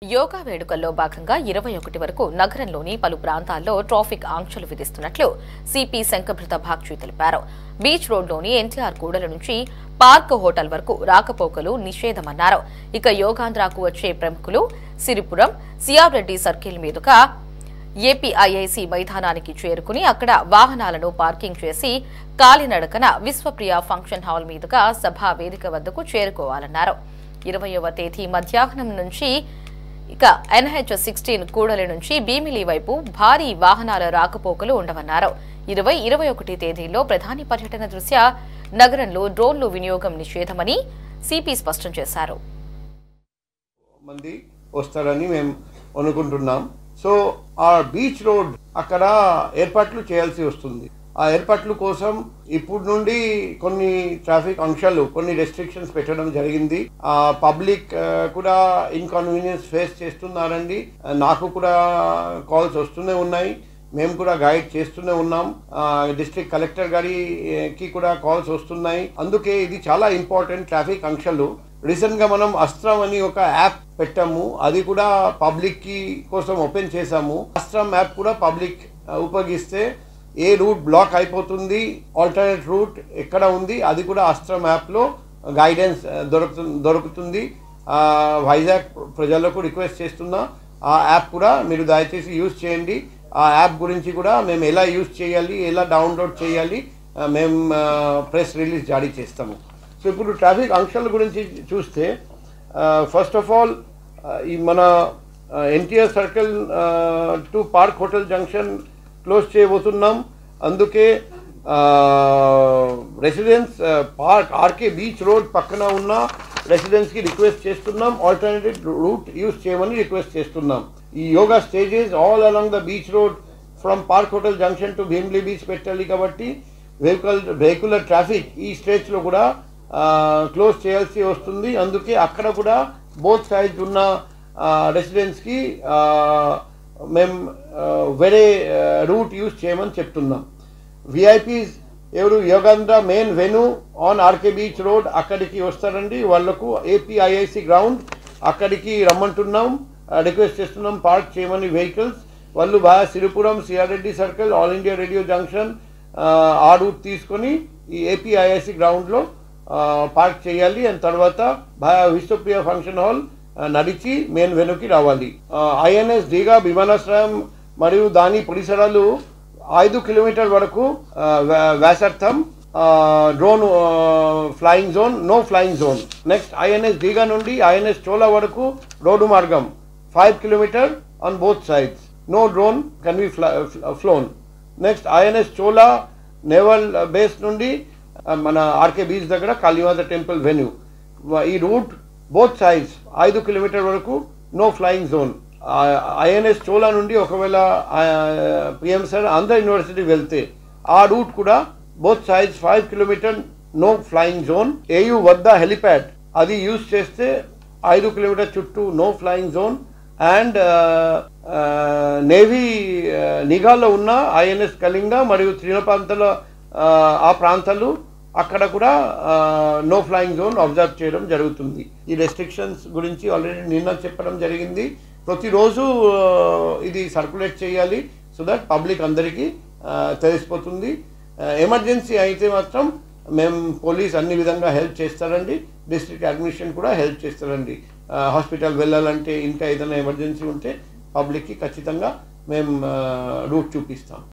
యోగా వేడుకల్లో భాగంగా 21 వరకు నగరంలోని పలు ప్రాంతాల్లో ట్రాఫిక్ ఆంక్షలు విధిస్తున్నట్లు సిపి శంకభృత బాగ్చి తెలిపారు. బీచ్ రోడ్లోని ఎన్టీఆర్ కూడలి నుంచి పార్క్ హోటల్ వరకు రాకపోకలు నిషేధమన్నారు. ఇక యోగాంధ్రకు వచ్చే ప్రముఖులు సిరిపురం సిఆర్ రెడ్డి సర్కిల్ మీదుగా ఏపీఐఐసి మైదానానికి చేరుకుని అక్కడ వాహనాలను పార్కింగ్ చేసి కాలినడకన విశ్వప్రియ ఫంక్షన్ హాల్ మీదుగా సభా వేదిక వద్దకు చేరుకోవాలన్నారు. 20వ తేదీ మధ్యాహ్నం నుంచి ఇక NH-16 కూడలి నుంచి భీమిలి వైపు భారీ వాహనాల రాకపోకలు ఉండవన్నారు. 20-21 తేదీల్లో ప్రధాని పర్యటన దృష్ట్యా నగరంలో డ్రోన్లు వినియోగం నిషేధమని సిపి స్పష్టం చేశారు. మంది వస్తారని మేము అనుకుంటున్నాం. సో ఆ బీచ్ రోడ్ అక్కడ ఏర్పాట్లు చేయాల్సి వస్తుంది. ఆ ఏర్పాట్ల కోసం ఇప్పుడు నుండి కొన్ని ట్రాఫిక్ ఆంక్షలు, కొన్ని రెస్ట్రిక్షన్స్ పెట్టడం జరిగింది. పబ్లిక్ కూడా ఇన్కన్వీనియన్స్ ఫేస్ చేస్తున్నారండి. నాకు కూడా కాల్స్ వస్తూనే ఉన్నాయి, మేము కూడా గైడ్ చేస్తూనే ఉన్నాం. డిస్ట్రిక్ట్ కలెక్టర్ గారికి కూడా కాల్స్ వస్తున్నాయి. అందుకే ఇది చాలా ఇంపార్టెంట్ ట్రాఫిక్ ఆంక్షలు. రీసెంట్ గా మనం అస్త్రం అని ఒక యాప్ పెట్టాము, అది కూడా పబ్లిక్ కి కోసం ఓపెన్ చేసాము. అస్త్రం యాప్ కూడా పబ్లిక్ ఉపయోగిస్తే ఏ రూట్ బ్లాక్ అయిపోతుంది, ఆల్టర్నేట్ రూట్ ఎక్కడ ఉంది, అది కూడా అస్త్రం యాప్లో గైడెన్స్ దొరుకుతుంది. వైజాగ్ ప్రజలకు రిక్వెస్ట్ చేస్తున్నా, ఆ యాప్ కూడా మీరు దయచేసి యూజ్ చేయండి. ఆ యాప్ గురించి కూడా మేము ఎలా యూజ్ చేయాలి, ఎలా డౌన్లోడ్ చేయాలి, మేము ప్రెస్ రిలీజ్ జారీ చేస్తాము. సో ఇప్పుడు ట్రాఫిక్ ఆంక్షల గురించి చూస్తే ఫస్ట్ ఆఫ్ ఆల్ ఈ మన NTR circle to park hotel junction close చేయబోతున్నాం. అందుకే residence park RK beach road పక్కన ఉన్న రెసిడెన్స్కి రిక్వెస్ట్ చేస్తున్నాం, ఆల్టర్నేటివ్ రూట్ యూజ్ చేయమని రిక్వెస్ట్ చేస్తున్నాం. ఈ yoga stages all along the beach road from park hotel junction to Bheemili beach పెట్టాలి. కాబట్టి వెహికులర్ ట్రాఫిక్ ఈ స్ట్రెచ్లో కూడా క్లోజ్ చేయాల్సి వస్తుంది. అందుకే అక్కడ కూడా బోత్ సైడ్స్ ఉన్న రెసిడెన్స్కి మేము వేరే రూట్ యూజ్ చేయమని చెప్తున్నాం. విఐపీస్ ఎవరు Yogandhra main venue on RK beach road అక్కడికి వస్తారండి. వాళ్లకు ఏపీఐఐసి గ్రౌండ్ అక్కడికి రమ్మంటున్నాం, రిక్వెస్ట్ చేస్తున్నాం పార్క్ చేయమని వెహికల్స్. వాళ్ళు బాగా Siripuram CR Reddy circle All India Radio junction ఆ రూట్ తీసుకొని ఈ ఏపీఐఐసి గ్రౌండ్లో పార్క్ చేయాలి. అండ్ తర్వాత విశ్వప్రియ ఫంక్షన్ హాల్ నడిచి మెయిన్ వెనుకి రావాలి. ఐఎన్ఎస్ దీఘా విమానాశ్రయం మరియు దాని పరిసరాలు 5 కిలోమీటర్ వరకు వ్యాసార్థం drone flying zone, no flying zone. Next INS దీఘా నుండి ఐఎన్ఎస్ చోలా వరకు రోడ్డు మార్గం 5 kilometre on both sides, no drone can be flown. Next INS Chola naval base నుండి మన ఆర్కే బీచ్ దగ్గర కాళీమాత టెంపుల్ వెన్యూ, ఈ రూట్ బోత్ సైడ్స్ 5 కిలోమీటర్ వరకు no flying zone. INS Chola నుండి ఒకవేళ పిఎం సార్ ఆంధ్ర యూనివర్సిటీ వెళ్తే ఆ రూట్ కూడా both sides 5 kilometre no flying zone. AU వద్ద హెలిప్యాడ్ అది యూజ్ చేస్తే 5 కిలోమీటర్ చుట్టూ no flying zone. And navy నిఘాలో ఉన్న ఐఎన్ఎస్ కళింగ మరియు త్రినపాంతల ఆ ప్రాంతాలు అక్కడ కూడా నో ఫ్లయింగ్ జోన్ అబ్జర్వ్ చేయడం జరుగుతుంది. ఈ రెస్ట్రిక్షన్స్ గురించి ఆల్రెడీ నిన్న చెప్పడం జరిగింది. ప్రతిరోజు ఇది సర్క్యులేట్ చేయాలి సో దట్ పబ్లిక్ అందరికీ తెలిసిపోతుంది. ఎమర్జెన్సీ అయితే మాత్రం మేము పోలీస్ అన్ని విధంగా హెల్ప్ చేస్తారండి, డిస్ట్రిక్ట్ అడ్మినిస్ట్రేషన్ కూడా హెల్ప్ చేస్తారండి. హాస్పిటల్ వెళ్ళాలంటే ఇంకా ఏదైనా ఎమర్జెన్సీ ఉంటే పబ్లిక్కి ఖచ్చితంగా మేము రూట్ చూపిస్తాం.